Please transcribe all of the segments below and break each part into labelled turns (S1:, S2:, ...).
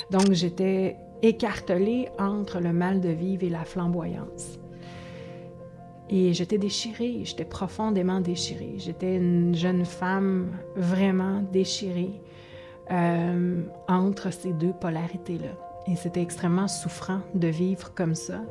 S1: Donc, j'étais écartelée entre le mal de vivre et la flamboyance. Et j'étais déchirée, j'étais profondément déchirée. J'étais une jeune femme vraiment déchirée entre ces deux polarités-là. Et c'était extrêmement souffrant de vivre comme ça.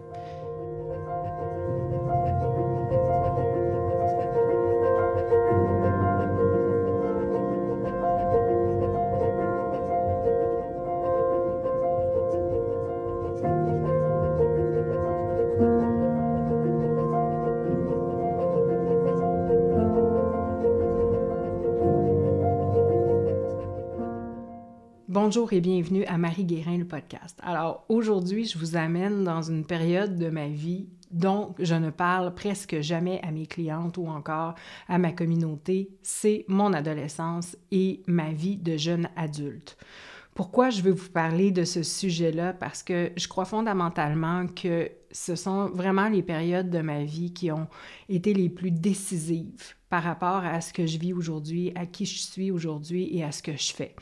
S1: Bonjour et bienvenue à Marie Guérin, le podcast. Alors, aujourd'hui, je vous amène dans une période de ma vie dont je ne parle presque jamais à mes clientes ou encore à ma communauté. C'est mon adolescence et ma vie de jeune adulte. Pourquoi je veux vous parler de ce sujet-là? Parce que je crois fondamentalement que ce sont vraiment les périodes de ma vie qui ont été les plus décisives par rapport à ce que je vis aujourd'hui, à qui je suis aujourd'hui et à ce que je fais.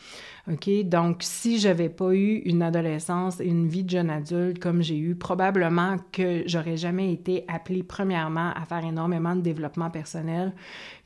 S1: OK? Donc, si je n'avais pas eu une adolescence et une vie de jeune adulte comme j'ai eu, probablement que j'aurais jamais été appelée premièrement à faire énormément de développement personnel.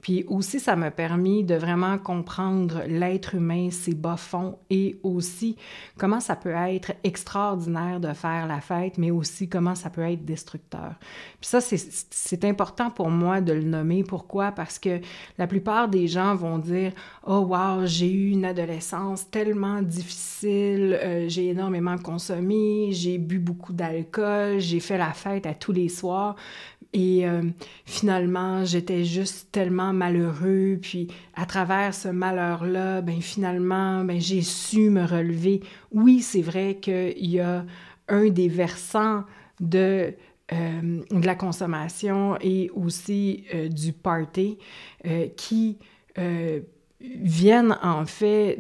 S1: Puis aussi, ça m'a permis de vraiment comprendre l'être humain, ses bas-fonds et aussi comment ça peut être extraordinaire de faire la fête, mais aussi comment ça peut être destructeur. Puis ça, c'est important pour moi de le nommer. Pourquoi? Parce que la plupart des gens vont dire « Oh wow, j'ai eu une adolescence tellement difficile, j'ai énormément consommé, j'ai bu beaucoup d'alcool, j'ai fait la fête à tous les soirs. » Et finalement, j'étais juste tellement malheureux, puis à travers ce malheur-là, finalement, j'ai su me relever. Oui, c'est vrai qu'il y a un des versants de la consommation et aussi du party qui viennent en fait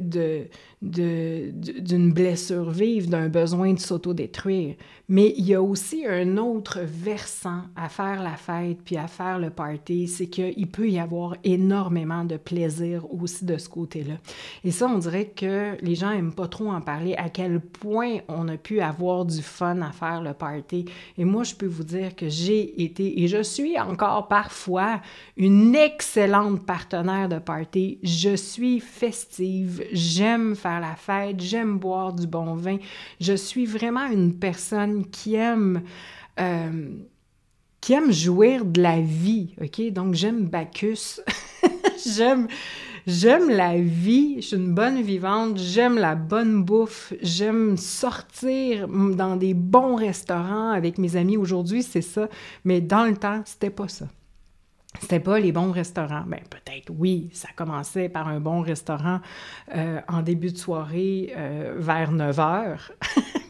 S1: d'une blessure vive, d'un besoin de s'autodétruire. Mais il y a aussi un autre versant à faire la fête puis à faire le party, c'est qu'il peut y avoir énormément de plaisir aussi de ce côté-là. Et ça, on dirait que les gens n'aiment pas trop en parler, à quel point on a pu avoir du fun à faire le party. Et moi, je peux vous dire que j'ai été, et je suis encore parfois, une excellente partenaire de party. Je suis festive, j'aime faire la fête, j'aime boire du bon vin. Je suis vraiment une personne qui aime jouir de la vie, OK? Donc, j'aime Bacchus. J'aime la vie, je suis une bonne vivante, j'aime la bonne bouffe, j'aime sortir dans des bons restaurants avec mes amis. Aujourd'hui, c'est ça, mais dans le temps, c'était pas ça. C'était pas les bons restaurants. Bien, peut-être, oui, ça commençait par un bon restaurant en début de soirée vers 9h,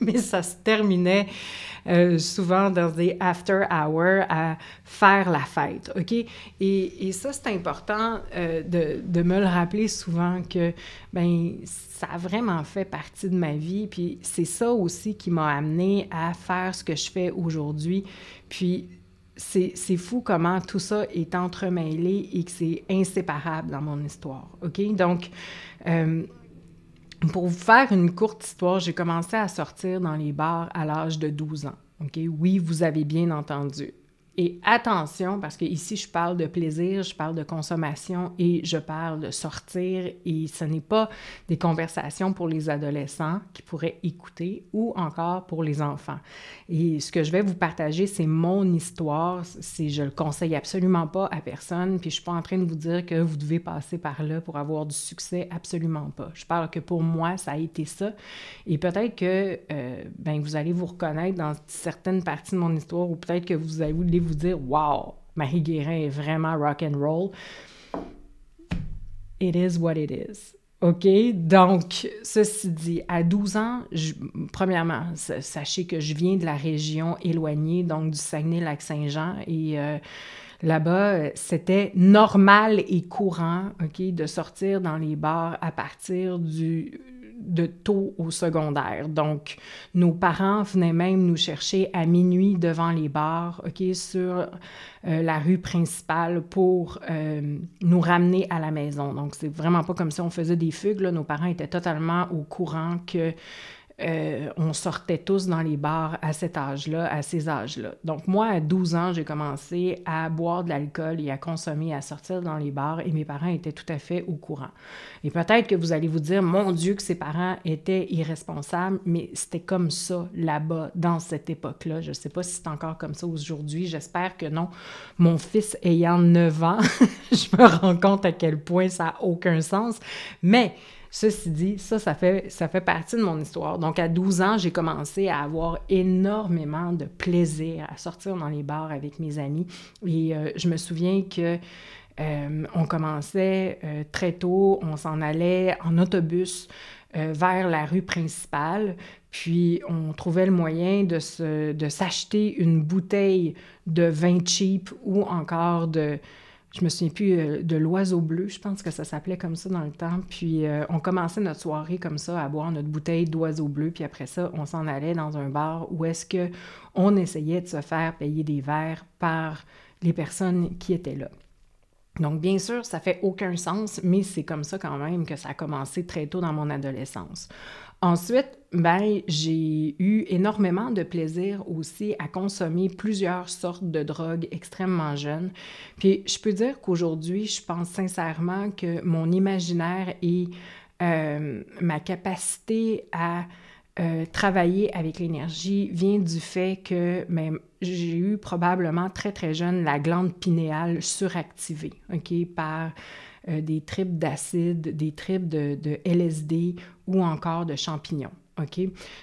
S1: mais ça se terminait souvent dans des after hours à faire la fête, OK? Et ça, c'est important de me le rappeler souvent que, ça a vraiment fait partie de ma vie, puis c'est ça aussi qui m'a amenée à faire ce que je fais aujourd'hui, puis c'est fou comment tout ça est entremêlé et que c'est inséparable dans mon histoire, OK? Donc, pour vous faire une courte histoire, j'ai commencé à sortir dans les bars à l'âge de 12 ans, OK? Oui, vous avez bien entendu. Et attention, parce que ici je parle de plaisir, je parle de consommation et je parle de sortir, et ce n'est pas des conversations pour les adolescents qui pourraient écouter ou encore pour les enfants. Et ce que je vais vous partager, c'est mon histoire. Je le conseille absolument pas à personne, puis je suis pas en train de vous dire que vous devez passer par là pour avoir du succès, absolument pas. Je parle que pour moi, ça a été ça. Et peut-être que vous allez vous reconnaître dans certaines parties de mon histoire, ou peut-être que vous allez vous dire « Wow, Marie Guérin est vraiment rock and roll ». It is what it is. OK? Donc, ceci dit, à 12 ans, premièrement, sachez que je viens de la région éloignée, donc du Saguenay-Lac-Saint-Jean, et là-bas, c'était normal et courant, OK, de sortir dans les bars à partir de tôt au secondaire. Donc, nos parents venaient même nous chercher à minuit devant les bars, OK, sur la rue principale pour nous ramener à la maison. Donc, c'est vraiment pas comme si on faisait des fugues, là. Nos parents étaient totalement au courant que on sortait tous dans les bars à cet âge-là, à ces âges-là. Donc moi, à 12 ans, j'ai commencé à boire de l'alcool et à consommer, à sortir dans les bars, et mes parents étaient tout à fait au courant. Et peut-être que vous allez vous dire, mon Dieu, que ses parents étaient irresponsables, mais c'était comme ça là-bas, dans cette époque-là. Je ne sais pas si c'est encore comme ça aujourd'hui, j'espère que non. Mon fils ayant 9 ans, je me rends compte à quel point ça n'a aucun sens, mais ceci dit, ça fait partie de mon histoire. Donc, à 12 ans, j'ai commencé à avoir énormément de plaisir à sortir dans les bars avec mes amis. Et je me souviens que on commençait très tôt, on s'en allait en autobus vers la rue principale, puis on trouvait le moyen de s'acheter une bouteille de vin cheap ou encore je me souviens plus, de l'oiseau bleu, je pense que ça s'appelait comme ça dans le temps. Puis on commençait notre soirée comme ça, à boire notre bouteille d'oiseau bleu. Puis après ça, on s'en allait dans un bar où est-ce qu'on essayait de se faire payer des verres par les personnes qui étaient là. Donc, bien sûr, ça fait aucun sens, mais c'est comme ça quand même que ça a commencé très tôt dans mon adolescence. Ensuite, j'ai eu énormément de plaisir aussi à consommer plusieurs sortes de drogues extrêmement jeunes. Puis, je peux dire qu'aujourd'hui, je pense sincèrement que mon imaginaire et ma capacité à travailler avec l'énergie vient du fait que j'ai eu probablement très, très jeune la glande pinéale suractivée, OK, par des tripes d'acide, des tripes de LSD ou encore de champignons, OK?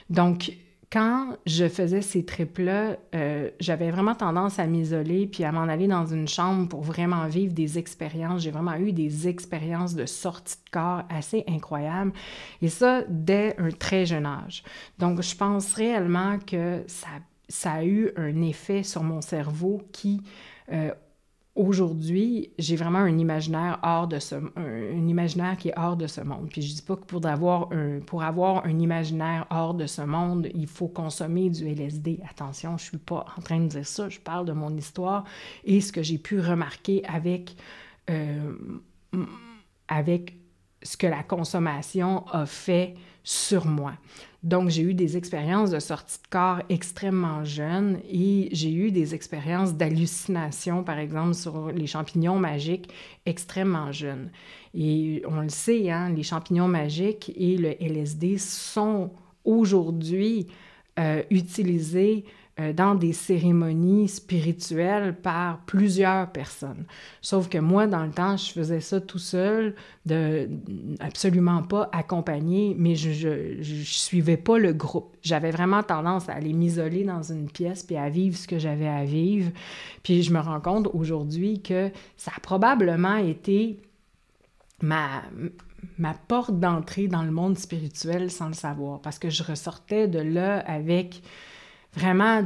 S1: Donc, quand je faisais ces tripes-là, j'avais vraiment tendance à m'isoler puis à m'en aller dans une chambre pour vraiment vivre des expériences. J'ai vraiment eu des expériences de sortie de corps assez incroyables. Et ça, dès un très jeune âge. Donc, je pense réellement que ça a eu un effet sur mon cerveau qui, aujourd'hui, j'ai vraiment un imaginaire un imaginaire qui est hors de ce monde. Puis je dis pas que pour avoir un imaginaire hors de ce monde, il faut consommer du LSD. Attention, je suis pas en train de dire ça. Je parle de mon histoire et ce que j'ai pu remarquer avec ce que la consommation a fait sur moi. Donc, j'ai eu des expériences de sortie de corps extrêmement jeunes et j'ai eu des expériences d'hallucination, par exemple, sur les champignons magiques extrêmement jeunes. Et on le sait, hein, les champignons magiques et le LSD sont aujourd'hui utilisés dans des cérémonies spirituelles par plusieurs personnes. Sauf que moi, dans le temps, je faisais ça tout seul, absolument pas accompagné, mais je suivais pas le groupe. J'avais vraiment tendance à aller m'isoler dans une pièce puis à vivre ce que j'avais à vivre. Puis je me rends compte aujourd'hui que ça a probablement été ma porte d'entrée dans le monde spirituel sans le savoir, parce que je ressortais de là avec vraiment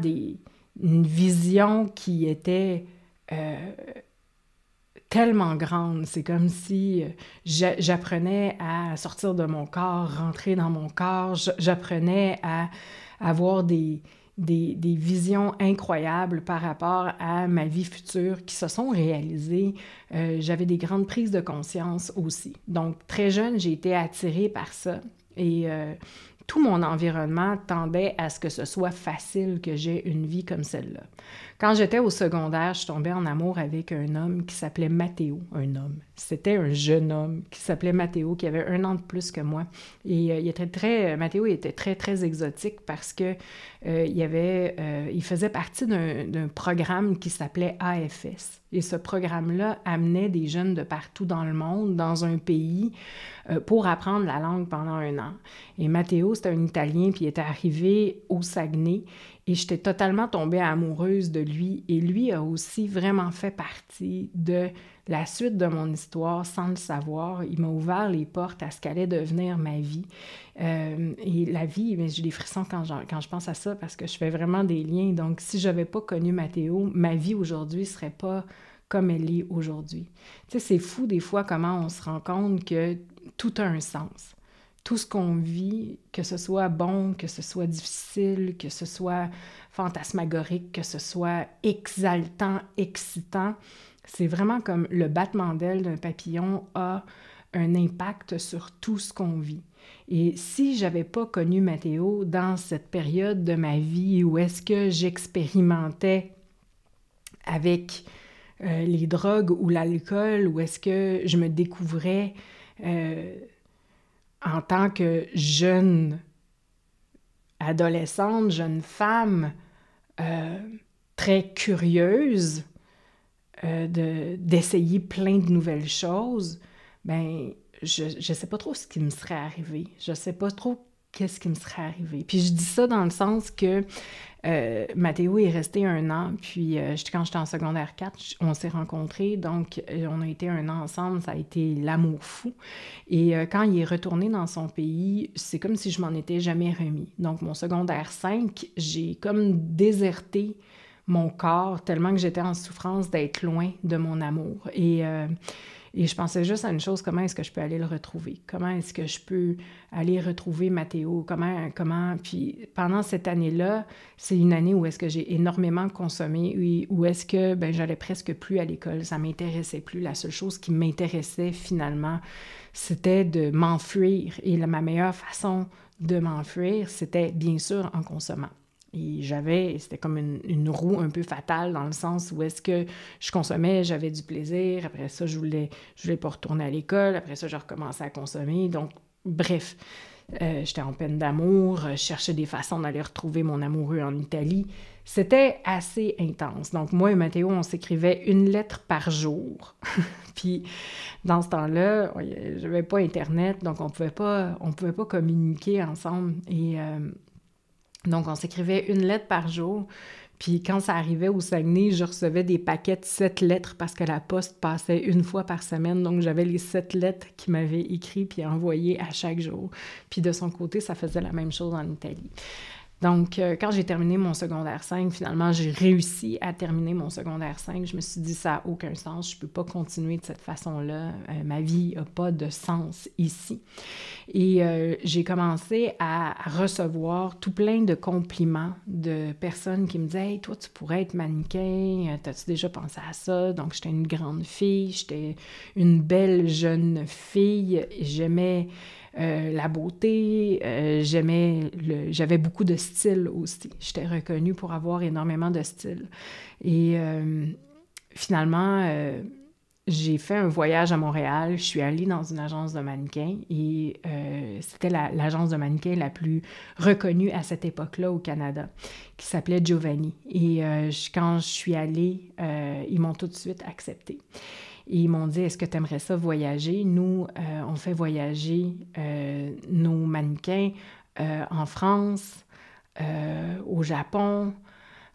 S1: une vision qui était tellement grande. C'est comme si j'apprenais à sortir de mon corps, rentrer dans mon corps. J'apprenais à avoir des visions incroyables par rapport à ma vie future qui se sont réalisées. J'avais des grandes prises de conscience aussi. Donc, très jeune, j'ai été attirée par ça. Et tout mon environnement tendait à ce que ce soit facile que j'ai une vie comme celle-là. Quand j'étais au secondaire, je tombais en amour avec un homme qui s'appelait Mathéo. Un homme. C'était un jeune homme qui s'appelait Mathéo, qui avait 1 an de plus que moi. Et Mathéo était très, très exotique parce que il faisait partie d'un programme qui s'appelait AFS. Et ce programme-là amenait des jeunes de partout dans le monde, dans un pays, pour apprendre la langue pendant 1 an. Et Mathéo, c'était un Italien, puis il était arrivé au Saguenay. Et j'étais totalement tombée amoureuse de lui. Et lui a aussi vraiment fait partie de la suite de mon histoire sans le savoir. Il m'a ouvert les portes à ce qu'allait devenir ma vie. Et la vie, j'ai des frissons quand je pense à ça parce que je fais vraiment des liens. Donc, si je n'avais pas connu Mathéo, ma vie aujourd'hui ne serait pas comme elle est aujourd'hui. Tu sais, c'est fou des fois comment on se rend compte que tout a un sens. Tout ce qu'on vit, que ce soit bon, que ce soit difficile, que ce soit fantasmagorique, que ce soit exaltant, excitant, c'est vraiment comme le battement d'aile d'un papillon a un impact sur tout ce qu'on vit. Et si j'avais pas connu Mathéo dans cette période de ma vie où est-ce que j'expérimentais avec les drogues ou l'alcool, où est-ce que je me découvrais en tant que jeune adolescente, jeune femme, très curieuse d'essayer plein de nouvelles choses, ben je sais pas trop ce qui me serait arrivé. Je sais pas trop qu'est-ce qui me serait arrivé. Puis je dis ça dans le sens que Mathéo est resté 1 an, puis quand j'étais en secondaire 4, on s'est rencontrés, donc on a été 1 an ensemble, ça a été l'amour fou. Et quand il est retourné dans son pays, c'est comme si je m'en étais jamais remis. Donc mon secondaire 5, j'ai comme déserté mon corps tellement que j'étais en souffrance d'être loin de mon amour. Et je pensais juste à une chose, comment est-ce que je peux aller le retrouver? Comment est-ce que je peux aller retrouver Mathéo? Comment... Puis pendant cette année-là, c'est une année où est-ce que j'ai énormément consommé, où est-ce que j'allais presque plus à l'école, ça m'intéressait plus. La seule chose qui m'intéressait finalement, c'était de m'enfuir. Et ma meilleure façon de m'enfuir, c'était bien sûr en consommant. Et c'était comme une roue un peu fatale dans le sens où est-ce que je consommais, j'avais du plaisir, après ça, je voulais pas retourner à l'école, après ça, je recommençais à consommer. Donc, bref, j'étais en peine d'amour, je cherchais des façons d'aller retrouver mon amoureux en Italie. C'était assez intense. Donc, moi et Mathéo, on s'écrivait 1 lettre par jour. Puis, dans ce temps-là, je n'avais pas Internet, donc on pouvait pas communiquer ensemble. Et donc, on s'écrivait 1 lettre par jour. Puis quand ça arrivait au Saguenay, je recevais des paquets de 7 lettres parce que la poste passait 1 fois par semaine. Donc, j'avais les 7 lettres qu'il m'avait écrites puis envoyées à chaque jour. Puis de son côté, ça faisait la même chose en Italie. Donc, quand j'ai terminé mon secondaire 5, finalement, j'ai réussi à terminer mon secondaire 5. Je me suis dit, ça n'a aucun sens, je ne peux pas continuer de cette façon-là. Ma vie n'a pas de sens ici. Et j'ai commencé à recevoir tout plein de compliments de personnes qui me disaient « Hey, toi, tu pourrais être mannequin, t'as-tu déjà pensé à ça? » Donc, j'étais une grande fille, j'étais une belle jeune fille, j'aimais la beauté, j'avais beaucoup de style aussi. J'étais reconnue pour avoir énormément de style. Et finalement, j'ai fait un voyage à Montréal. Je suis allée dans une agence de mannequins et c'était l'agence de mannequins la plus reconnue à cette époque-là au Canada, qui s'appelait Giovanni. Et quand je suis allée, ils m'ont tout de suite acceptée. Et ils m'ont dit, est-ce que tu aimerais ça voyager? Nous, on fait voyager nos mannequins en France, au Japon,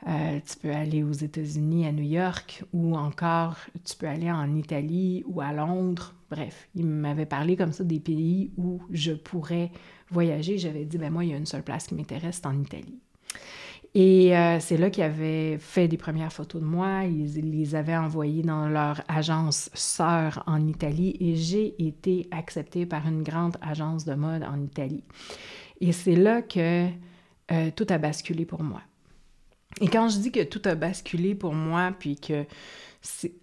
S1: tu peux aller aux États-Unis, à New York, ou encore tu peux aller en Italie ou à Londres. Bref, ils m'avaient parlé comme ça des pays où je pourrais voyager. J'avais dit, moi, il y a une seule place qui m'intéresse, c'est en Italie. Et c'est là qu'ils avaient fait des premières photos de moi, ils les avaient envoyées dans leur agence sœur en Italie et j'ai été acceptée par une grande agence de mode en Italie. Et c'est là que tout a basculé pour moi. Et quand je dis que tout a basculé pour moi, puis que,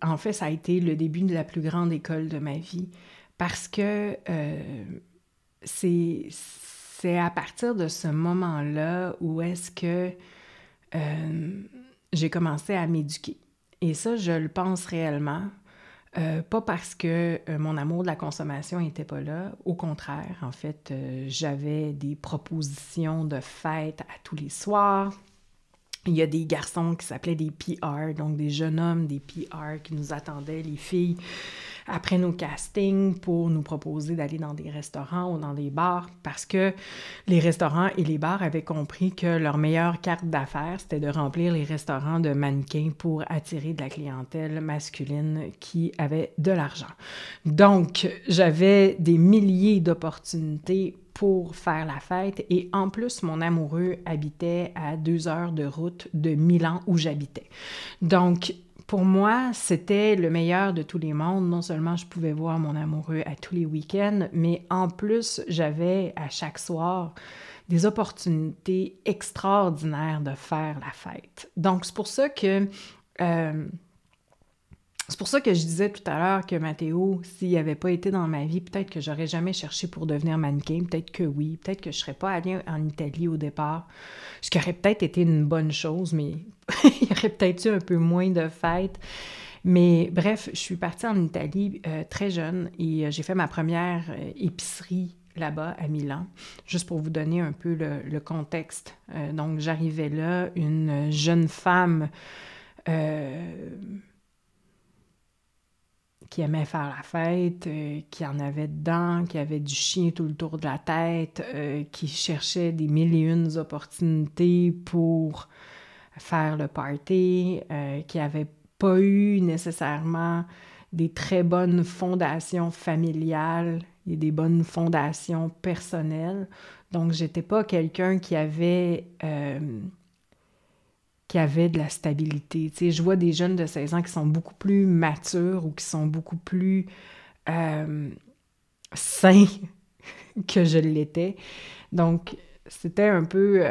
S1: en fait, ça a été le début de la plus grande école de ma vie, parce que c'est à partir de ce moment-là où est-ce que j'ai commencé à m'éduquer. Et ça, je le pense réellement. Pas parce que mon amour de la consommation n'était pas là. Au contraire, en fait, j'avais des propositions de fêtes à tous les soirs. Il y a des garçons qui s'appelaient des PR, donc des jeunes hommes, des PR qui nous attendaient, les filles, après nos castings pour nous proposer d'aller dans des restaurants ou dans des bars parce que les restaurants et les bars avaient compris que leur meilleure carte d'affaires, c'était de remplir les restaurants de mannequins pour attirer de la clientèle masculine qui avait de l'argent. Donc, j'avais des milliers d'opportunités pour faire la fête et en plus, mon amoureux habitait à 2 heures de route de Milan où j'habitais. Donc, pour moi, c'était le meilleur de tous les mondes. Non seulement je pouvais voir mon amoureux à tous les week-ends, mais en plus, j'avais à chaque soir des opportunités extraordinaires de faire la fête. Donc, c'est pour ça que C'est pour ça que je disais tout à l'heure que Mathéo, s'il n'avait pas été dans ma vie, peut-être que j'aurais jamais cherché pour devenir mannequin, peut-être que oui, peut-être que je serais pas allée en Italie au départ, ce qui aurait peut-être été une bonne chose, mais il y aurait peut-être eu un peu moins de fêtes. Mais bref, je suis partie en Italie très jeune et j'ai fait ma première épicerie là-bas à Milan, juste pour vous donner un peu le contexte. Donc j'arrivais là, une jeune femme qui aimait faire la fête, qui en avait dedans, qui avait du chien tout le tour de la tête, qui cherchait des mille et une opportunités pour faire le party, qui avait pas eu nécessairement des très bonnes fondations familiales et des bonnes fondations personnelles. Donc, j'étais pas quelqu'un qui avait de la stabilité. Tu sais, je vois des jeunes de 16 ans qui sont beaucoup plus matures ou qui sont beaucoup plus sains que je l'étais. Donc, c'était un peu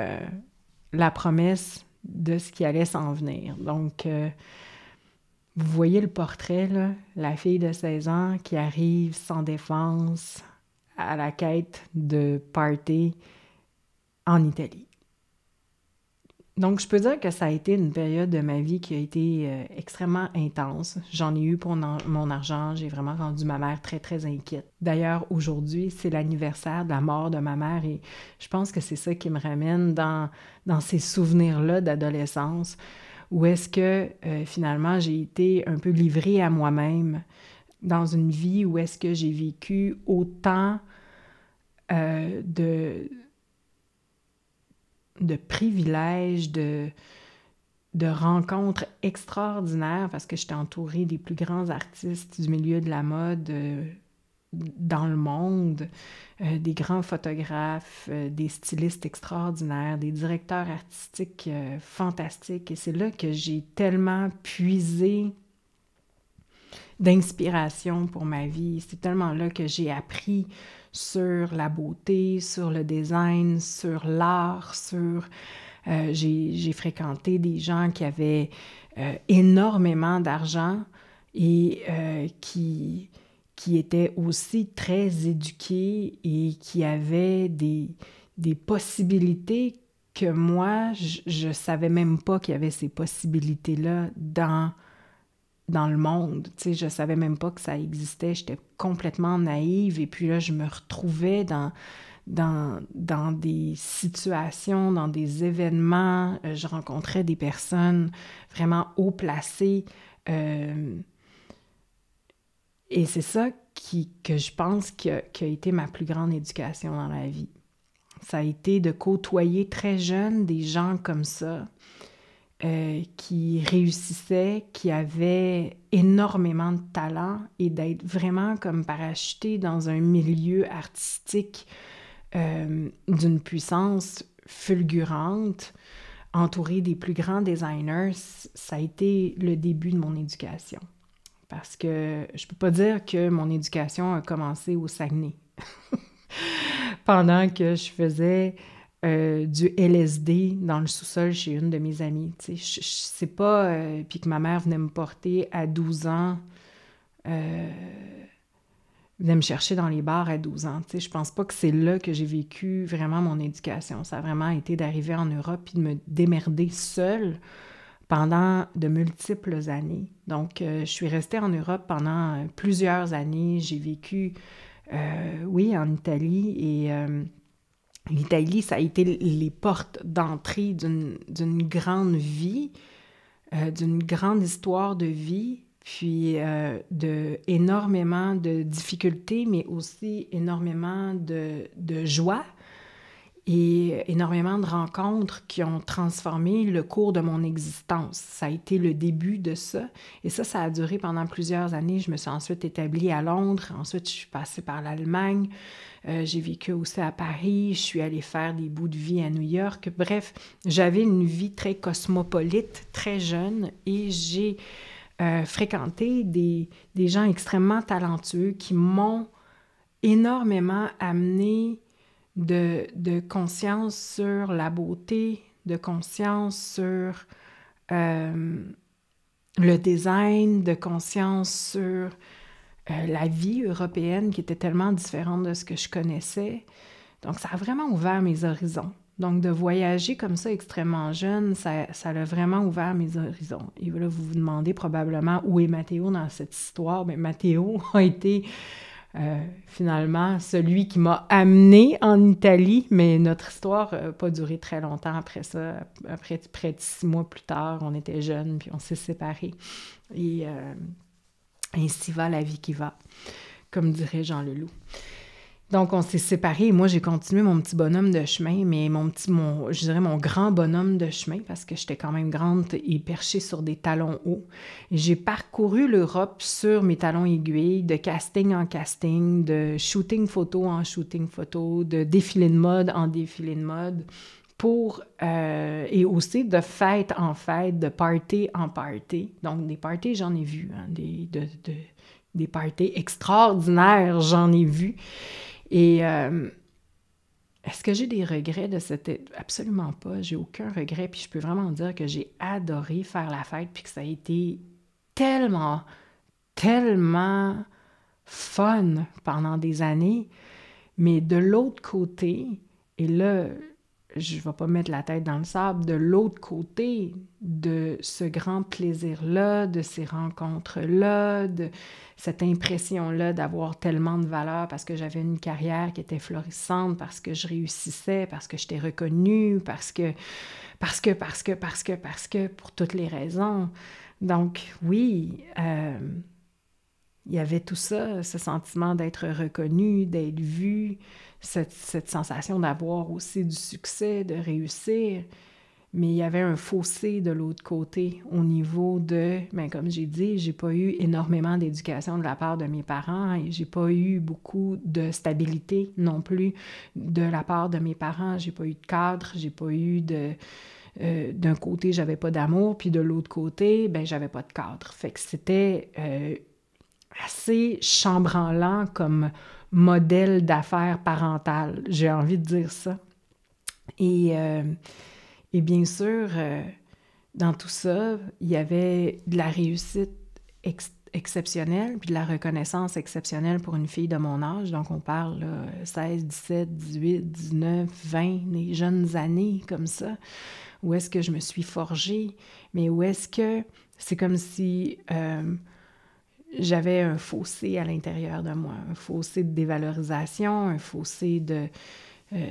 S1: la promesse de ce qui allait s'en venir. Donc, vous voyez le portrait, là, la fille de 16 ans qui arrive sans défense à la quête de party en Italie. Donc, je peux dire que ça a été une période de ma vie qui a été extrêmement intense. J'en ai eu pour mon argent. J'ai vraiment rendu ma mère très, très inquiète. D'ailleurs, aujourd'hui, c'est l'anniversaire de la mort de ma mère et je pense que c'est ça qui me ramène dans ces souvenirs-là d'adolescence où est-ce que finalement j'ai été un peu livrée à moi-même dans une vie où est-ce que j'ai vécu autant de privilèges, de rencontres extraordinaires parce que j'étais entourée des plus grands artistes du milieu de la mode dans le monde, des grands photographes, des stylistes extraordinaires, des directeurs artistiques fantastiques. Et c'est là que j'ai tellement puisé d'inspiration pour ma vie. C'est tellement là que j'ai appris sur la beauté, sur le design, sur l'art, j'ai fréquenté des gens qui avaient énormément d'argent et qui étaient aussi très éduqués et qui avaient des possibilités que moi, je ne savais même pas qu'il y avait ces possibilités-là dans le monde. Tu sais, je savais même pas que ça existait. J'étais complètement naïve et puis là, je me retrouvais dans des situations, dans des événements. Je rencontrais des personnes vraiment haut placées. Et c'est ça que je pense qui a été ma plus grande éducation dans la vie. Ça a été de côtoyer très jeune des gens comme ça, qui réussissaient, qui avaient énormément de talent et d'être vraiment comme parachutés dans un milieu artistique d'une puissance fulgurante, entouré des plus grands designers. Ça a été le début de mon éducation. Parce que je peux pas dire que mon éducation a commencé au Saguenay. Pendant que je faisais du LSD dans le sous-sol chez une de mes amies. Tu sais, je sais pas, puis que ma mère venait me porter à 12 ans, venait me chercher dans les bars à 12 ans. Tu sais, je pense pas que c'est là que j'ai vécu vraiment mon éducation. Ça a vraiment été d'arriver en Europe et de me démerder seule pendant de multiples années. Donc, je suis restée en Europe pendant plusieurs années. J'ai vécu, oui, en Italie et l'Italie, ça a été les portes d'entrée d'une grande vie, d'une grande histoire de vie, puis énormément de difficultés, mais aussi énormément de joie et énormément de rencontres qui ont transformé le cours de mon existence. Ça a été le début de ça. Et ça a duré pendant plusieurs années. Je me suis ensuite établie à Londres. Ensuite, je suis passée par l'Allemagne. J'ai vécu aussi à Paris. Je suis allée faire des bouts de vie à New York. Bref, j'avais une vie très cosmopolite, très jeune. Et j'ai fréquenté des gens extrêmement talentueux qui m'ont énormément amené de conscience sur la beauté, de conscience sur le design, de conscience sur la vie européenne qui était tellement différente de ce que je connaissais. Donc, ça a vraiment ouvert mes horizons. Donc, de voyager comme ça extrêmement jeune, ça a vraiment ouvert mes horizons. Et là, vous vous demandez probablement où est Matteo dans cette histoire. Bien, Matteo a été finalement celui qui m'a amené en Italie, mais notre histoire n'a pas duré très longtemps après ça. Après près de 6 mois plus tard, on était jeunes, puis on s'est séparés. Et ainsi va la vie qui va, comme dirait Jean Leloup. Donc, on s'est séparés et moi, j'ai continué mon petit bonhomme de chemin, mais je dirais mon grand bonhomme de chemin, parce que j'étais quand même grande et perchée sur des talons hauts. Et j'ai parcouru l'Europe sur mes talons aiguilles, de casting en casting, de shooting photo en shooting photo, de défilé de mode en défilé de mode, et aussi de fête en fête, de party en party. Donc, des parties, j'en ai vu, hein, des parties extraordinaires, j'en ai vu. Et est-ce que j'ai des regrets de cette... Absolument pas, j'ai aucun regret, puis je peux vraiment dire que j'ai adoré faire la fête, puis que ça a été tellement, tellement fun pendant des années. Mais de l'autre côté, et là, je ne vais pas mettre la tête dans le sable, de l'autre côté de ce grand plaisir-là, de ces rencontres-là, de cette impression-là d'avoir tellement de valeur parce que j'avais une carrière qui était florissante, parce que je réussissais, parce que j'étais reconnue, parce que, pour toutes les raisons. Donc, oui, il y avait tout ça, ce sentiment d'être reconnu, d'être vu, cette sensation d'avoir aussi du succès, de réussir. Mais il y avait un fossé de l'autre côté au niveau de, bien, comme j'ai dit, j'ai pas eu énormément d'éducation de la part de mes parents et j'ai pas eu beaucoup de stabilité non plus de la part de mes parents. J'ai pas eu de cadre, j'ai pas eu de... d'un côté, j'avais pas d'amour, puis de l'autre côté, ben j'avais pas de cadre. Fait que c'était assez chambranlant comme modèle d'affaires parentale. J'ai envie de dire ça. Et bien sûr, dans tout ça, il y avait de la réussite exceptionnelle, puis de la reconnaissance exceptionnelle pour une fille de mon âge. Donc, on parle là, 16, 17, 18, 19, 20, les jeunes années comme ça. Où est-ce que je me suis forgée? Mais où est-ce que c'est comme si j'avais un fossé à l'intérieur de moi, un fossé de dévalorisation, un fossé de...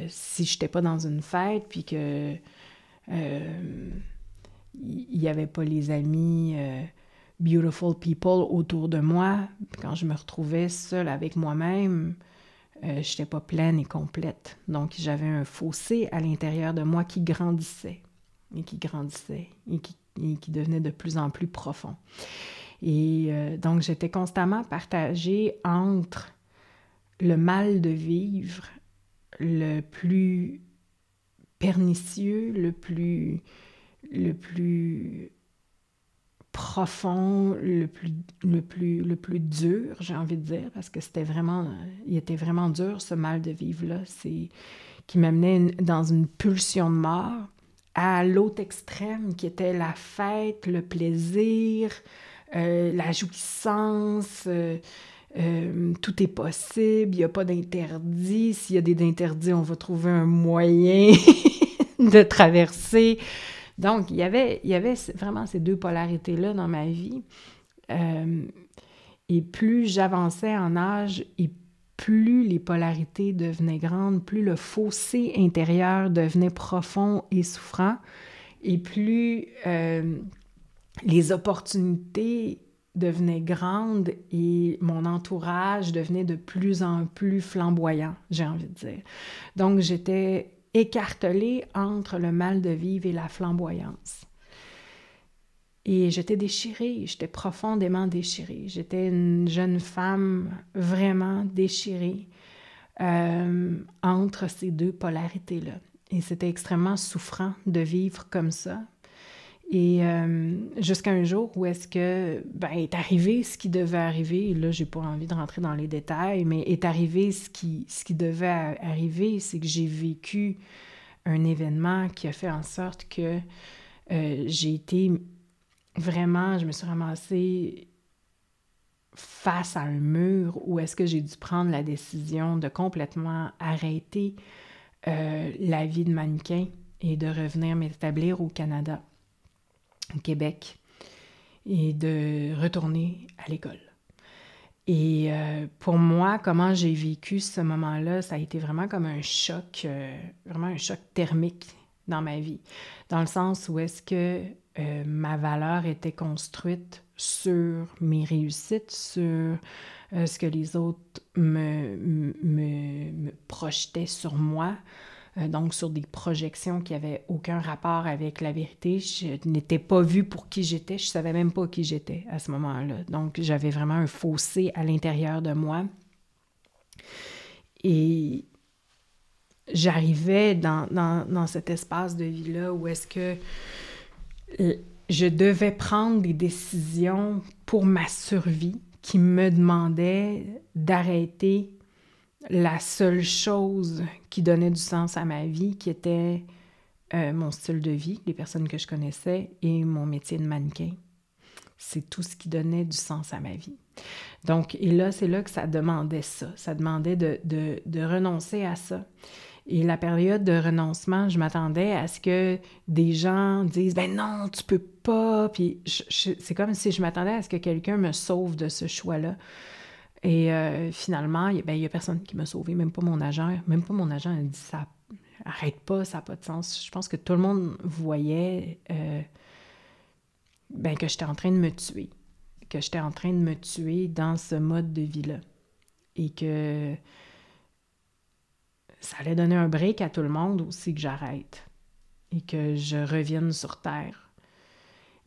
S1: si je n'étais pas dans une fête, puis que il n'y avait pas les amis beautiful people autour de moi, quand je me retrouvais seule avec moi-même, je n'étais pas pleine et complète. Donc, j'avais un fossé à l'intérieur de moi qui grandissait, et qui grandissait, et qui devenait de plus en plus profond. Et donc, j'étais constamment partagée entre le mal de vivre, le plus pernicieux, le plus profond, le plus dur, j'ai envie de dire, parce que il était vraiment dur, ce mal de vivre-là, qui m'amenait dans une pulsion de mort, à l'autre extrême, qui était la fête, le plaisir, la jouissance, tout est possible, il n'y a pas d'interdit. S'il y a des interdits, on va trouver un moyen de traverser. Donc, il y avait vraiment ces deux polarités-là dans ma vie. Et plus j'avançais en âge et plus les polarités devenaient grandes, plus le fossé intérieur devenait profond et souffrant, et plus les opportunités devenaient grandes et mon entourage devenait de plus en plus flamboyant, j'ai envie de dire. Donc, j'étais écartelée entre le mal de vivre et la flamboyance. Et j'étais déchirée, j'étais profondément déchirée. J'étais une jeune femme vraiment déchirée entre ces deux polarités-là. Et c'était extrêmement souffrant de vivre comme ça. Et jusqu'à un jour où est-ce que est arrivé ce qui devait arriver, et là, j'ai pas envie de rentrer dans les détails, mais est arrivé ce qui devait arriver, c'est que j'ai vécu un événement qui a fait en sorte que j'ai été vraiment, je me suis ramassée face à un mur où est-ce que j'ai dû prendre la décision de complètement arrêter la vie de mannequin et de revenir m'établir au Canada, au Québec, et de retourner à l'école. Et pour moi, comment j'ai vécu ce moment-là, ça a été vraiment comme un choc, vraiment un choc thermique dans ma vie, dans le sens où est-ce que ma valeur était construite sur mes réussites, sur ce que les autres me projetaient sur moi, donc sur des projections qui n'avaient aucun rapport avec la vérité. Je n'étais pas vue pour qui j'étais, je ne savais même pas qui j'étais à ce moment-là. Donc j'avais vraiment un fossé à l'intérieur de moi. Et j'arrivais dans cet espace de vie-là où est-ce que je devais prendre des décisions pour ma survie qui me demandaient d'arrêter la seule chose qui donnait du sens à ma vie, qui était mon style de vie, les personnes que je connaissais et mon métier de mannequin. C'est tout ce qui donnait du sens à ma vie. Donc, et là, c'est là que ça demandait ça. Ça demandait de renoncer à ça. Et la période de renoncement, je m'attendais à ce que des gens disent « Ben non, tu peux pas ». Puis c'est comme si je m'attendais à ce que quelqu'un me sauve de ce choix-là. Et finalement, il y a personne qui m'a sauvée, même pas mon agent. Même pas mon agent a dit ça, arrête pas, ça n'a pas de sens. Je pense que tout le monde voyait que j'étais en train de me tuer, que j'étais en train de me tuer dans ce mode de vie-là. Et que ça allait donner un break à tout le monde aussi que j'arrête et que je revienne sur Terre.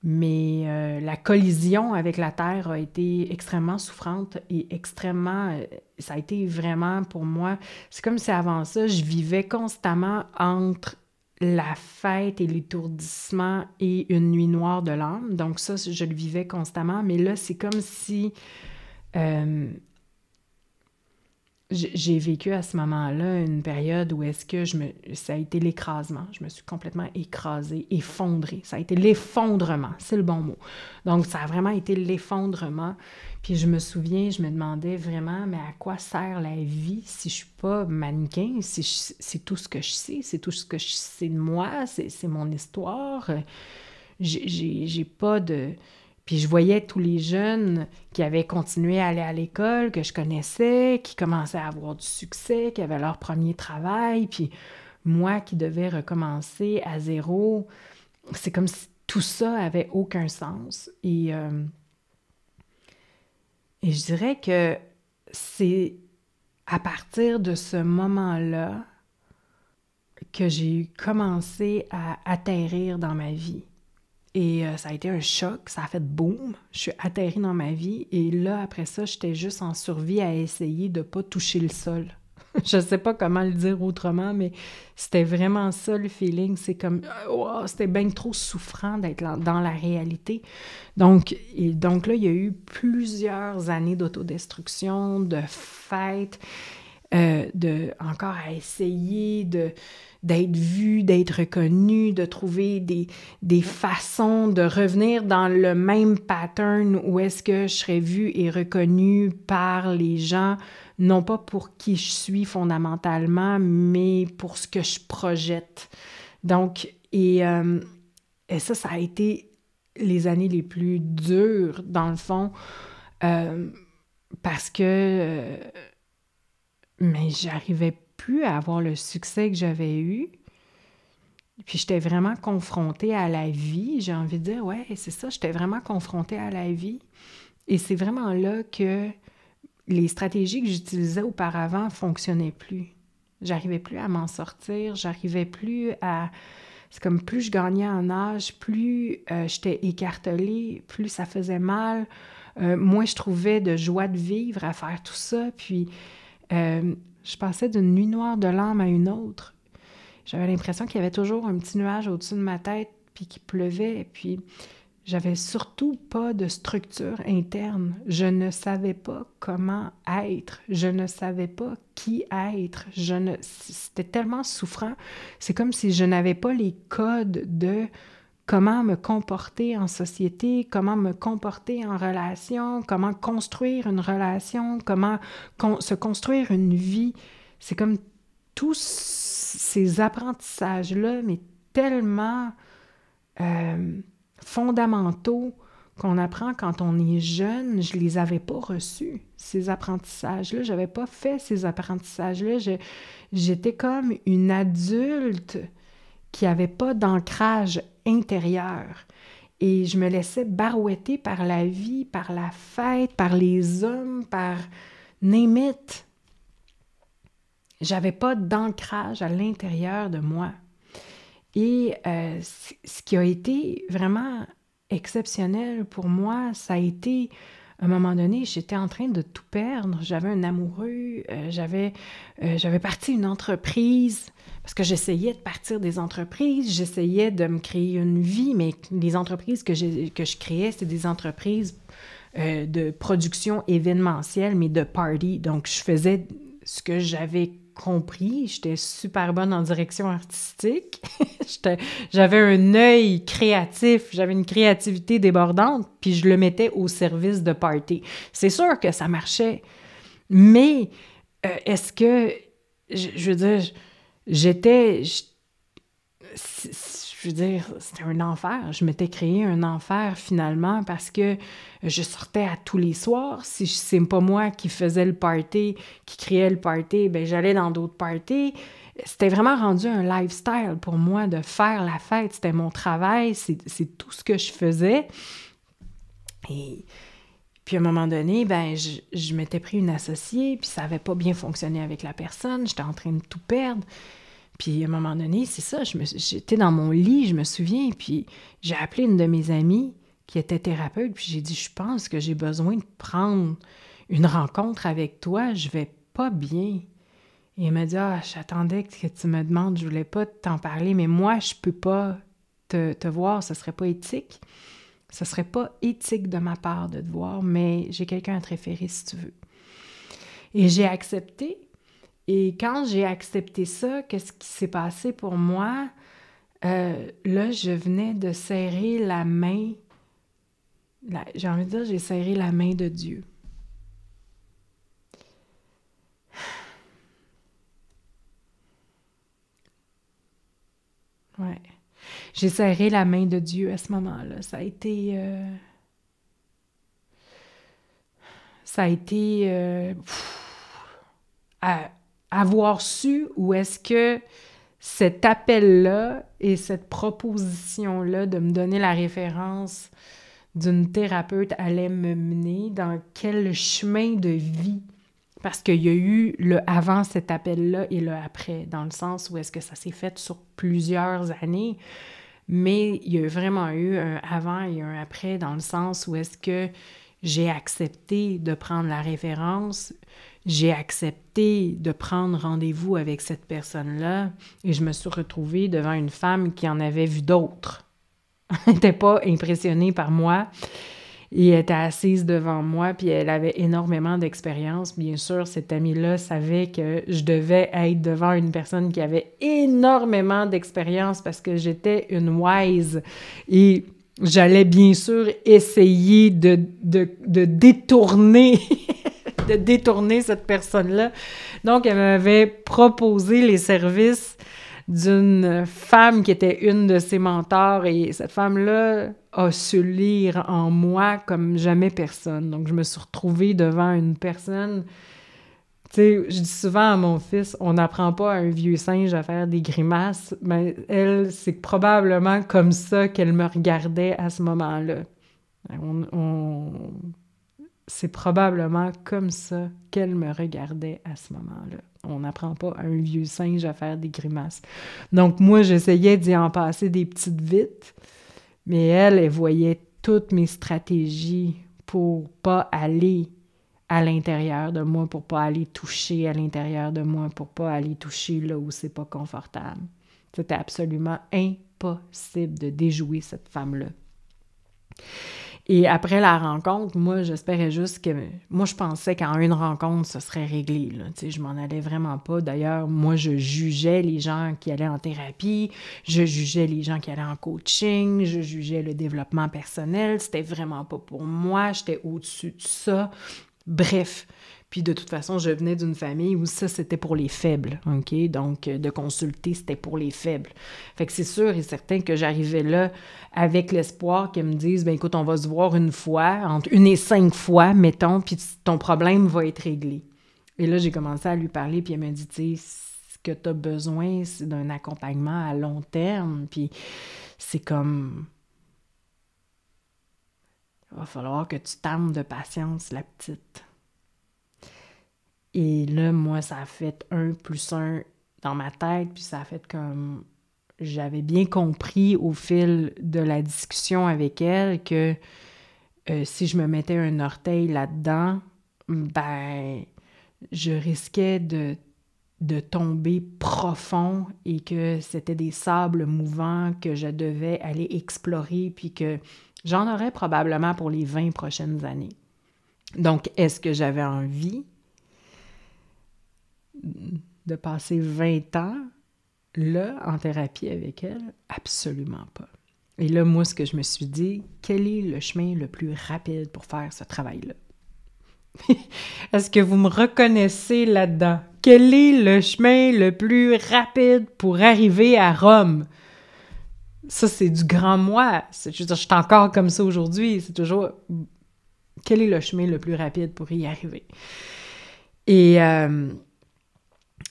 S1: Mais la collision avec la Terre a été extrêmement souffrante et extrêmement... ça a été vraiment, pour moi... C'est comme si avant ça, je vivais constamment entre la fête et l'étourdissement et une nuit noire de l'âme. Donc ça, je le vivais constamment. Mais là, c'est comme si... j'ai vécu à ce moment-là une période où est-ce que ça a été l'écrasement. Je me suis complètement écrasée, effondrée. Ça a été l'effondrement, c'est le bon mot. Donc, ça a vraiment été l'effondrement. Puis je me souviens, je me demandais vraiment, mais à quoi sert la vie si je suis pas mannequin? C'est tout ce que je sais, c'est tout ce que je sais de moi, c'est mon histoire. J'ai pas de... Puis je voyais tous les jeunes qui avaient continué à aller à l'école, que je connaissais, qui commençaient à avoir du succès, qui avaient leur premier travail, puis moi qui devais recommencer à zéro. C'est comme si tout ça avait aucun sens. Et je dirais que c'est à partir de ce moment-là que j'ai commencé à atterrir dans ma vie. Et ça a été un choc, ça a fait boum, je suis atterrie dans ma vie et là, après ça, j'étais juste en survie à essayer de ne pas toucher le sol. Je ne sais pas comment le dire autrement, mais c'était vraiment ça le feeling. C'est comme, wow, c'était bien trop souffrant d'être dans la réalité. Donc là, il y a eu plusieurs années d'autodestruction, de fêtes, encore à essayer d'être vu, d'être reconnu, de trouver des façons de revenir dans le même pattern où est-ce que je serais vue et reconnue par les gens, non pas pour qui je suis fondamentalement, mais pour ce que je projette. Donc, et ça a été les années les plus dures, dans le fond, parce que... mais j'arrivais plus à avoir le succès que j'avais eu. Puis j'étais vraiment confrontée à la vie. J'ai envie de dire, ouais, c'est ça, j'étais vraiment confrontée à la vie. Et c'est vraiment là que les stratégies que j'utilisais auparavant ne fonctionnaient plus. J'arrivais plus à m'en sortir, j'arrivais plus à... C'est comme plus je gagnais en âge, plus j'étais écartelée, plus ça faisait mal. Moins je trouvais de joie de vivre à faire tout ça. Puis... je passais d'une nuit noire de l'âme à une autre. J'avais l'impression qu'il y avait toujours un petit nuage au-dessus de ma tête, puis qu'il pleuvait, puis j'avais surtout pas de structure interne. Je ne savais pas comment être. Je ne savais pas qui être. C'était tellement souffrant. C'est comme si je n'avais pas les codes de comment me comporter en société, comment me comporter en relation, comment construire une relation, comment se construire une vie. C'est comme tous ces apprentissages-là, mais tellement fondamentaux qu'on apprend quand on est jeune, je les avais pas reçus, ces apprentissages-là. J'avais pas fait ces apprentissages-là. J'étais comme une adulte qui avait pas d'ancrage intérieur. Et je me laissais barouetter par la vie, par la fête, par les hommes, par name it. J'avais pas d'ancrage à l'intérieur de moi. Et ce qui a été vraiment exceptionnel pour moi, ça a été, à un moment donné, j'étais en train de tout perdre. J'avais un amoureux, j'avais parti une entreprise, parce que j'essayais de partir des entreprises, j'essayais de me créer une vie, mais les entreprises que je créais, c'était des entreprises de production événementielle, mais de party. Donc, je faisais ce que j'avais compris. J'étais super bonne en direction artistique. J'avais un œil créatif, j'avais une créativité débordante, puis je le mettais au service de party. C'est sûr que ça marchait, mais est-ce que, je veux dire, c'était un enfer. Je m'étais créé un enfer finalement parce que je sortais à tous les soirs. Si c'est pas moi qui faisais le party, qui créait le party, ben j'allais dans d'autres parties. C'était vraiment rendu un lifestyle pour moi de faire la fête. C'était mon travail, c'est tout ce que je faisais. Et puis à un moment donné, ben je m'étais pris une associée, puis ça n'avait pas bien fonctionné avec la personne. J'étais en train de tout perdre. Puis à un moment donné, c'est ça, j'étais dans mon lit, je me souviens, puis j'ai appelé une de mes amies qui était thérapeute, puis j'ai dit, je pense que j'ai besoin de prendre une rencontre avec toi, je vais pas bien. Et elle m'a dit, j'attendais que tu me demandes, je voulais pas t'en parler, mais moi, je peux pas te voir, ce serait pas éthique. Ce serait pas éthique de ma part de te voir, mais j'ai quelqu'un à te référer si tu veux. Et j'ai accepté. Et quand j'ai accepté ça, qu'est-ce qui s'est passé pour moi? Là, je venais de serrer la main, j'ai envie de dire, j'ai serré la main de Dieu. Ouais. J'ai serré la main de Dieu à ce moment-là. Ça a été... avoir su où est-ce que cet appel-là et cette proposition-là de me donner la référence d'une thérapeute allait me mener dans quel chemin de vie. Parce qu'il y a eu le avant cet appel-là et le après, dans le sens où est-ce que ça s'est fait sur plusieurs années, mais il y a vraiment eu un avant et un après, dans le sens où est-ce que j'ai accepté de prendre la référence, j'ai accepté de prendre rendez-vous avec cette personne-là et je me suis retrouvée devant une femme qui en avait vu d'autres. Elle n'était pas impressionnée par moi et elle était assise devant moi puis elle avait énormément d'expérience. Bien sûr, cette amie-là savait que je devais être devant une personne qui avait énormément d'expérience parce que j'étais une wise et j'allais bien sûr essayer de détourner de détourner cette personne-là. Donc, elle m'avait proposé les services d'une femme qui était une de ses mentors et cette femme-là a su lire en moi comme jamais personne. Donc, je me suis retrouvée devant une personne... Tu sais, je dis souvent à mon fils, on n'apprend pas à un vieux singe à faire des grimaces, mais elle, c'est probablement comme ça qu'elle me regardait à ce moment-là. C'est probablement comme ça qu'elle me regardait à ce moment-là. On n'apprend pas à un vieux singe à faire des grimaces. Donc moi, j'essayais d'y en passer des petites vites, mais elle voyait toutes mes stratégies pour pas aller à l'intérieur de moi, pour pas aller toucher à l'intérieur de moi, pour pas aller toucher là où c'est pas confortable. C'était absolument impossible de déjouer cette femme-là. Et après la rencontre, moi, j'espérais juste que... Moi, je pensais qu'en une rencontre, ça serait réglé, là. Tu sais, je m'en allais vraiment pas. D'ailleurs, moi, je jugeais les gens qui allaient en thérapie, je jugeais les gens qui allaient en coaching, je jugeais le développement personnel. C'était vraiment pas pour moi. J'étais au-dessus de ça. Bref. Puis de toute façon, je venais d'une famille où ça, c'était pour les faibles, OK? Donc, de consulter, c'était pour les faibles. Fait que c'est sûr et certain que j'arrivais là avec l'espoir qu'ils me disent, ben écoute, on va se voir une fois, entre 1 et 5 fois, mettons, puis ton problème va être réglé. Et là, j'ai commencé à lui parler, puis elle m'a dit, tu sais, ce que tu as besoin, c'est d'un accompagnement à long terme, puis c'est comme... Il va falloir que tu t'armes de patience, la petite. Et là, moi, ça a fait 1+1 dans ma tête, puis ça a fait comme... J'avais bien compris au fil de la discussion avec elle que si je me mettais un orteil là-dedans, ben, je risquais de tomber profond et que c'était des sables mouvants que je devais aller explorer, puis que j'en aurais probablement pour les 20 prochaines années. Donc, est-ce que j'avais envie de passer 20 ans là, en thérapie avec elle? Absolument pas. Et là, moi, ce que je me suis dit, quel est le chemin le plus rapide pour faire ce travail-là? Est-ce que vous me reconnaissez là-dedans? Quel est le chemin le plus rapide pour arriver à Rome? Ça, c'est du grand moi. Je suis encore comme ça aujourd'hui. C'est toujours... Quel est le chemin le plus rapide pour y arriver? Et...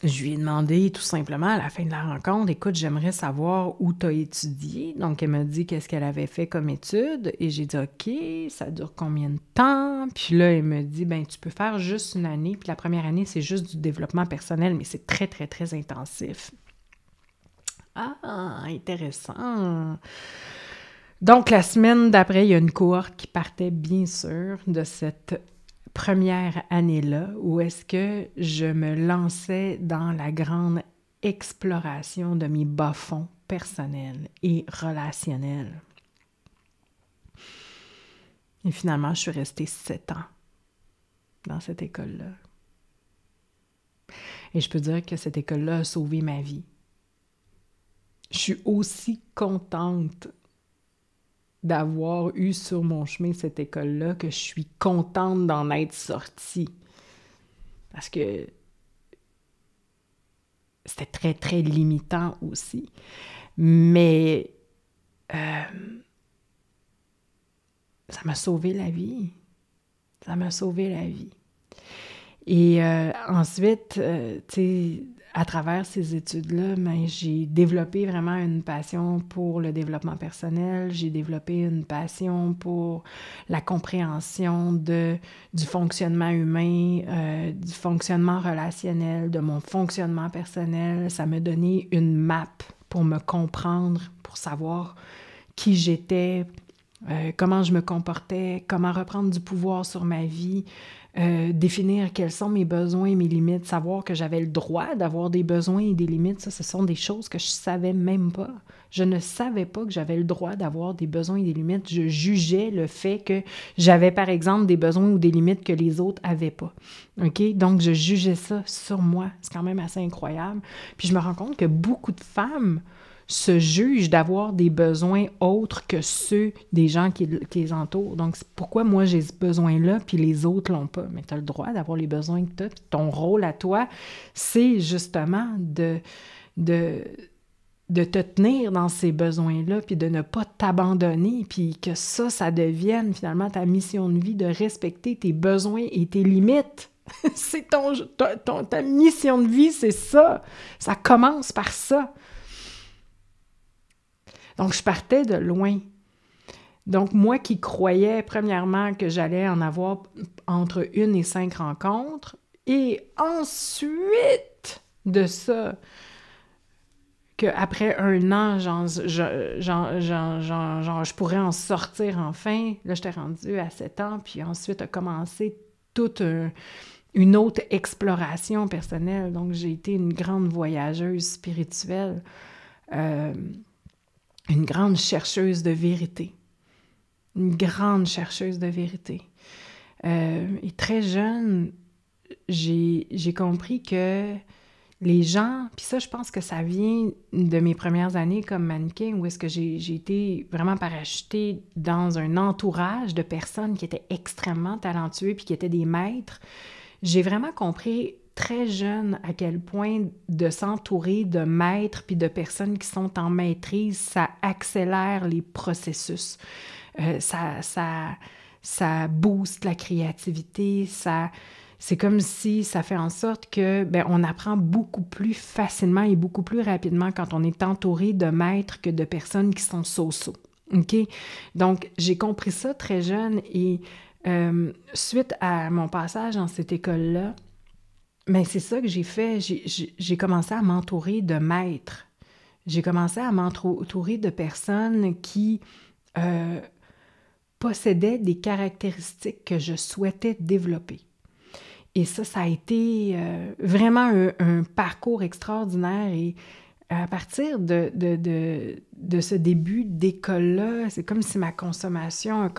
S1: je lui ai demandé tout simplement à la fin de la rencontre, écoute, j'aimerais savoir où tu as étudié. Donc, elle m'a dit qu'est-ce qu'elle avait fait comme étude. Et j'ai dit, OK, ça dure combien de temps? Puis là, elle me dit, ben tu peux faire juste une année. Puis la première année, c'est juste du développement personnel, mais c'est très, très, très intensif. Ah, intéressant. Donc, la semaine d'après, il y a une cohorte qui partait, bien sûr, de cette première année-là, où est-ce que je me lançais dans la grande exploration de mes bas-fonds personnels et relationnels. Et finalement, je suis restée 7 ans dans cette école-là. Et je peux dire que cette école-là a sauvé ma vie. Je suis aussi contente d'avoir eu sur mon chemin cette école-là que je suis contente d'en être sortie. Parce que c'était très, très limitant aussi. Mais ça m'a sauvé la vie. Ça m'a sauvé la vie. Et ensuite, tu sais, à travers ces études-là, ben, j'ai développé vraiment une passion pour le développement personnel. J'ai développé une passion pour la compréhension du fonctionnement humain, du fonctionnement relationnel, de mon fonctionnement personnel. Ça m'a donné une map pour me comprendre, pour savoir qui j'étais, comment je me comportais, comment reprendre du pouvoir sur ma vie, définir quels sont mes besoins et mes limites, savoir que j'avais le droit d'avoir des besoins et des limites. Ça, ce sont des choses que je savais même pas. Je ne savais pas que j'avais le droit d'avoir des besoins et des limites. Je jugeais le fait que j'avais, par exemple, des besoins ou des limites que les autres avaient pas. OK? Donc, je jugeais ça sur moi. C'est quand même assez incroyable. Puis, je me rends compte que beaucoup de femmes se jugent d'avoir des besoins autres que ceux des gens qui les entourent. Donc, c'est pourquoi moi, j'ai ce besoin-là, puis les autres l'ont pas. Mais tu as le droit d'avoir les besoins que tu as. Ton rôle à toi, c'est justement de te tenir dans ces besoins-là, puis de ne pas t'abandonner, puis que ça devienne finalement ta mission de vie, de respecter tes besoins et tes limites. C'est ta mission de vie, c'est ça. Ça commence par ça. Donc, je partais de loin. Donc, moi qui croyais, premièrement, que j'allais en avoir entre 1 et 5 rencontres, et ensuite de ça, qu'après 1 an, je pourrais en sortir enfin. Là, j'étais rendue à 7 ans, puis ensuite a commencé toute une autre exploration personnelle. Donc, j'ai été une grande voyageuse spirituelle, une grande chercheuse de vérité. une grande chercheuse de vérité. Et très jeune, j'ai compris que les gens, puis ça, je pense que ça vient de mes premières années comme mannequin, où est-ce que j'ai été vraiment parachutée dans un entourage de personnes qui étaient extrêmement talentueux puis qui étaient des maîtres. J'ai vraiment compris très jeune à quel point de s'entourer de maîtres puis de personnes qui sont en maîtrise, ça accélère les processus. Ça booste la créativité, c'est comme si ça fait en sorte que on apprend beaucoup plus facilement et beaucoup plus rapidement quand on est entouré de maîtres que de personnes qui sont so-so. OK? Donc, j'ai compris ça très jeune et suite à mon passage dans cette école-là, c'est ça que j'ai fait. J'ai commencé à m'entourer de maîtres. J'ai commencé à m'entourer de personnes qui possédaient des caractéristiques que je souhaitais développer. Et ça a été vraiment un parcours extraordinaire. Et à partir de ce début d'école-là, c'est comme si ma consommation a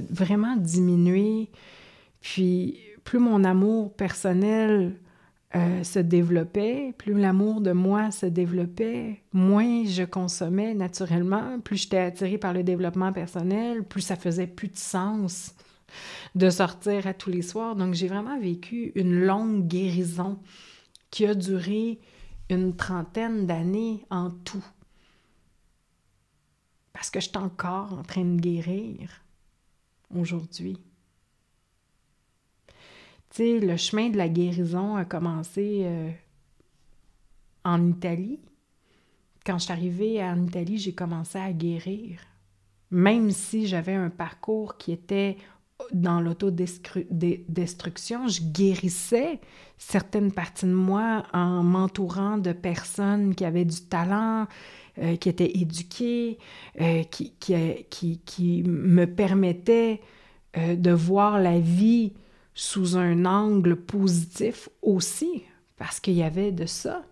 S1: vraiment diminué. Puis plus mon amour personnel se développait, plus l'amour de moi se développait, moins je consommais naturellement, plus j'étais attirée par le développement personnel, plus ça faisait plus de sens de sortir à tous les soirs. Donc, j'ai vraiment vécu une longue guérison qui a duré une 30aine d'années en tout. Parce que je suis encore en train de guérir aujourd'hui. Tu sais, le chemin de la guérison a commencé en Italie. Quand je suis arrivée en Italie, j'ai commencé à guérir. Même si j'avais un parcours qui était dans l'autodestruction, je guérissais certaines parties de moi en m'entourant de personnes qui avaient du talent, qui étaient éduquées, qui me permettaient de voir la vie sous un angle positif aussi, parce qu'il y avait de ça.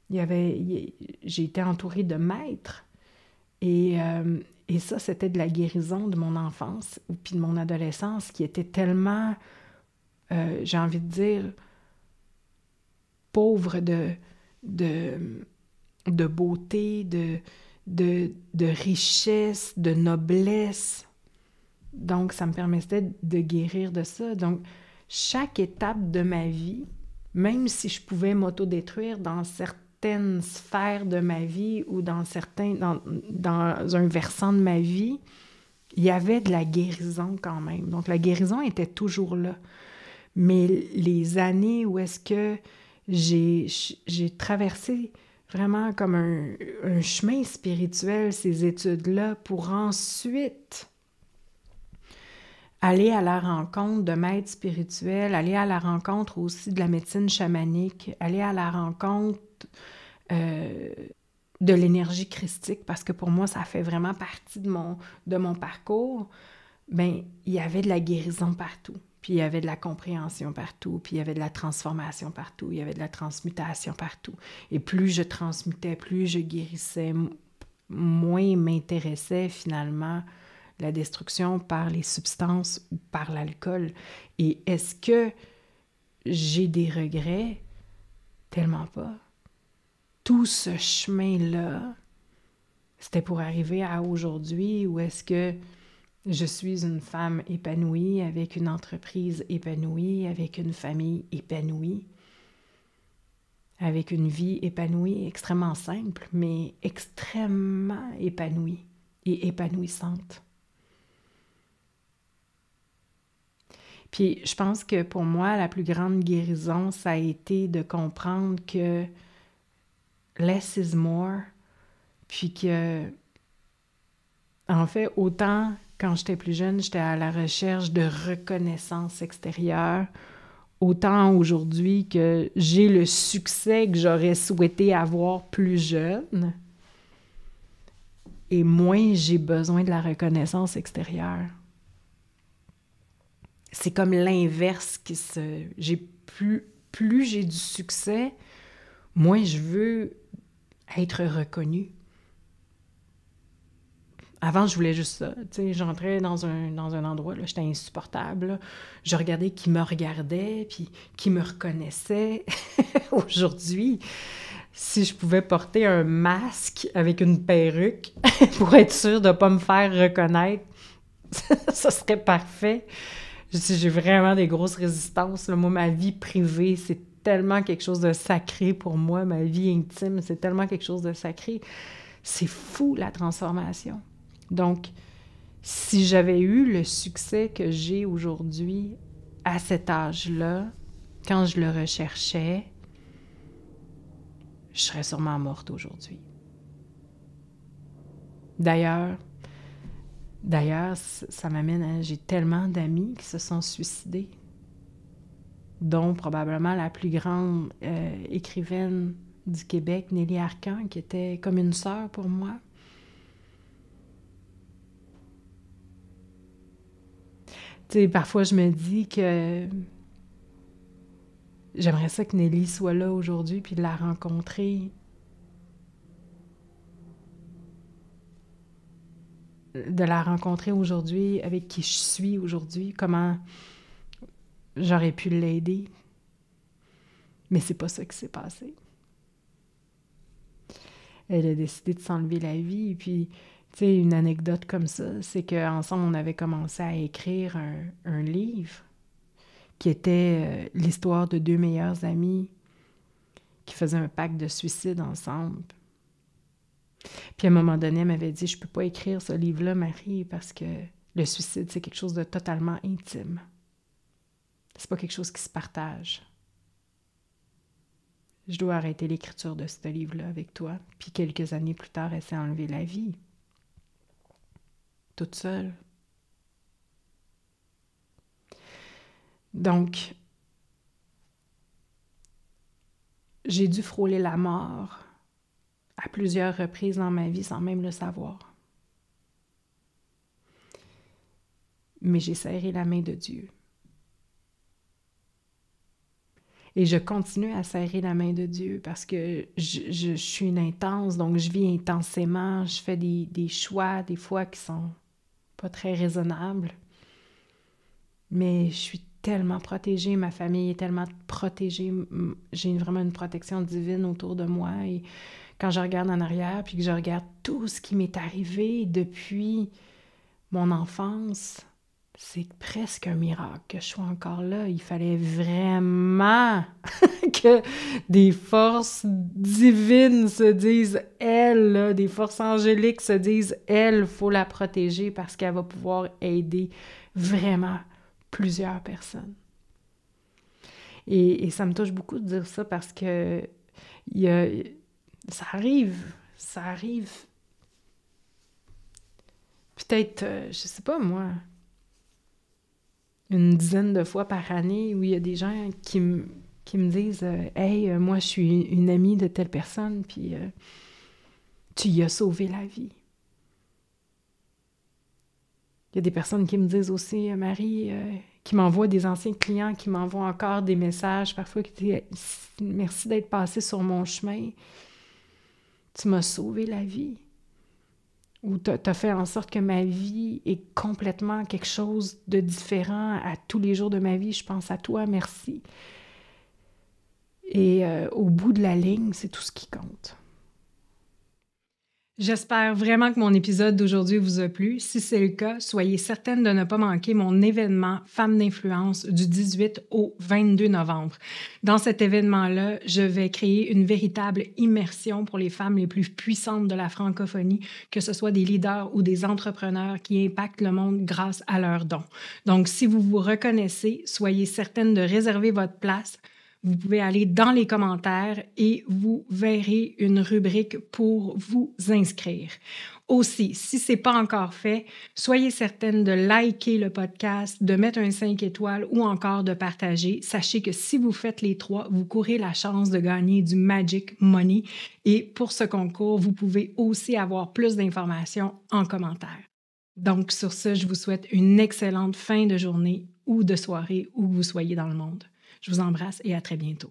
S1: J'ai été entourée de maîtres. Et ça, c'était de la guérison de mon enfance puis de mon adolescence qui était tellement, j'ai envie de dire, pauvre de beauté, de richesse, de noblesse. Donc, ça me permettait de guérir de ça. Donc, chaque étape de ma vie, même si je pouvais m'autodétruire dans certaines sphères de ma vie ou dans un versant de ma vie, il y avait de la guérison quand même. Donc, la guérison était toujours là. Mais les années où est-ce que j'ai traversé vraiment comme un chemin spirituel, ces études-là, pour ensuite aller à la rencontre de maîtres spirituels, aller à la rencontre aussi de la médecine chamanique, aller à la rencontre de l'énergie christique, parce que pour moi, ça fait vraiment partie de mon parcours. Il y avait de la guérison partout, puis il y avait de la compréhension partout, puis il y avait de la transformation partout, il y avait de la transmutation partout. Et plus je transmutais, plus je guérissais, moins m'intéressait finalement la destruction par les substances ou par l'alcool. Et est-ce que j'ai des regrets? Tellement pas. Tout ce chemin-là, c'était pour arriver à aujourd'hui où est-ce que je suis une femme épanouie, avec une entreprise épanouie, avec une famille épanouie, avec une vie épanouie, extrêmement simple, mais extrêmement épanouie et épanouissante. Puis je pense que pour moi, la plus grande guérison, ça a été de comprendre que less is more, puis que, en fait, autant quand j'étais plus jeune, j'étais à la recherche de reconnaissance extérieure, autant aujourd'hui que j'ai le succès que j'aurais souhaité avoir plus jeune, et moins j'ai besoin de la reconnaissance extérieure. C'est comme l'inverse plus j'ai du succès, moins je veux être reconnue. Avant, je voulais juste ça. Tu sais, j'entrais dans un endroit, là, j'étais insupportable. Là. Je regardais qui me regardait, puis qui me reconnaissait. Aujourd'hui, si je pouvais porter un masque avec une perruque pour être sûre de ne pas me faire reconnaître, ça serait parfait. J'ai vraiment des grosses résistances. Là. Moi, ma vie privée, c'est tellement quelque chose de sacré pour moi. Ma vie intime, c'est tellement quelque chose de sacré. C'est fou, la transformation. Donc, si j'avais eu le succès que j'ai aujourd'hui à cet âge-là, quand je le recherchais, je serais sûrement morte aujourd'hui. D'ailleurs, ça m'amène à... J'ai tellement d'amis qui se sont suicidés, dont probablement la plus grande écrivaine du Québec, Nelly Arcan, qui était comme une sœur pour moi. Tu sais, parfois je me dis que j'aimerais ça que Nelly soit là aujourd'hui puis de la rencontrer. De la rencontrer aujourd'hui, avec qui je suis aujourd'hui, comment j'aurais pu l'aider. Mais c'est pas ça qui s'est passé. Elle a décidé de s'enlever la vie. Et puis, tu sais, une anecdote comme ça, c'est qu'ensemble, on avait commencé à écrire un livre qui était l'histoire de deux meilleurs amis qui faisaient un pacte de suicide ensemble. Puis à un moment donné, elle m'avait dit « Je peux pas écrire ce livre-là, Marie, parce que le suicide, c'est quelque chose de totalement intime. C'est pas quelque chose qui se partage. Je dois arrêter l'écriture de ce livre-là avec toi. » Puis quelques années plus tard, elle s'est enlevée la vie. Toute seule. Donc, j'ai dû frôler la mort à plusieurs reprises dans ma vie sans même le savoir. Mais j'ai serré la main de Dieu. Et je continue à serrer la main de Dieu parce que je suis une intense, donc je vis intensément, je fais des choix des fois qui sont pas très raisonnables. Mais je suis tellement protégée, ma famille est tellement protégée, j'ai vraiment une protection divine autour de moi. Et quand je regarde en arrière, puis que je regarde tout ce qui m'est arrivé depuis mon enfance, c'est presque un miracle que je sois encore là. Il fallait vraiment que des forces divines se disent « Elle », là, des forces angéliques se disent « Elle, il faut la protéger parce qu'elle va pouvoir aider vraiment plusieurs personnes. » Et ça me touche beaucoup de dire ça parce que ça arrive peut-être, je sais pas moi, une dizaine de fois par année où il y a des gens qui me disent « Hey, moi je suis une amie de telle personne, puis tu y as sauvé la vie. » Il y a des personnes qui me disent aussi « Marie, qui m'envoient des anciens clients, qui m'envoient encore des messages parfois qui disent « Merci d'être passé sur mon chemin. Tu m'as sauvé la vie. » Ou t'as fait en sorte que ma vie est complètement quelque chose de différent à tous les jours de ma vie. Je pense à toi, merci. Et au bout de la ligne, c'est tout ce qui compte. J'espère vraiment que mon épisode d'aujourd'hui vous a plu. Si c'est le cas, soyez certaine de ne pas manquer mon événement Femmes d'influence du 18 au 22 novembre. Dans cet événement-là, je vais créer une véritable immersion pour les femmes les plus puissantes de la francophonie, que ce soit des leaders ou des entrepreneurs qui impactent le monde grâce à leurs dons. Donc, si vous vous reconnaissez, soyez certaine de réserver votre place. Vous pouvez aller dans les commentaires et vous verrez une rubrique pour vous inscrire. Aussi, si ce n'est pas encore fait, soyez certaine de liker le podcast, de mettre un 5 étoiles ou encore de partager. Sachez que si vous faites les trois, vous courez la chance de gagner du Magic Money. Et pour ce concours, vous pouvez aussi avoir plus d'informations en commentaire. Donc, sur ce, je vous souhaite une excellente fin de journée ou de soirée où vous soyez dans le monde. Je vous embrasse et à très bientôt.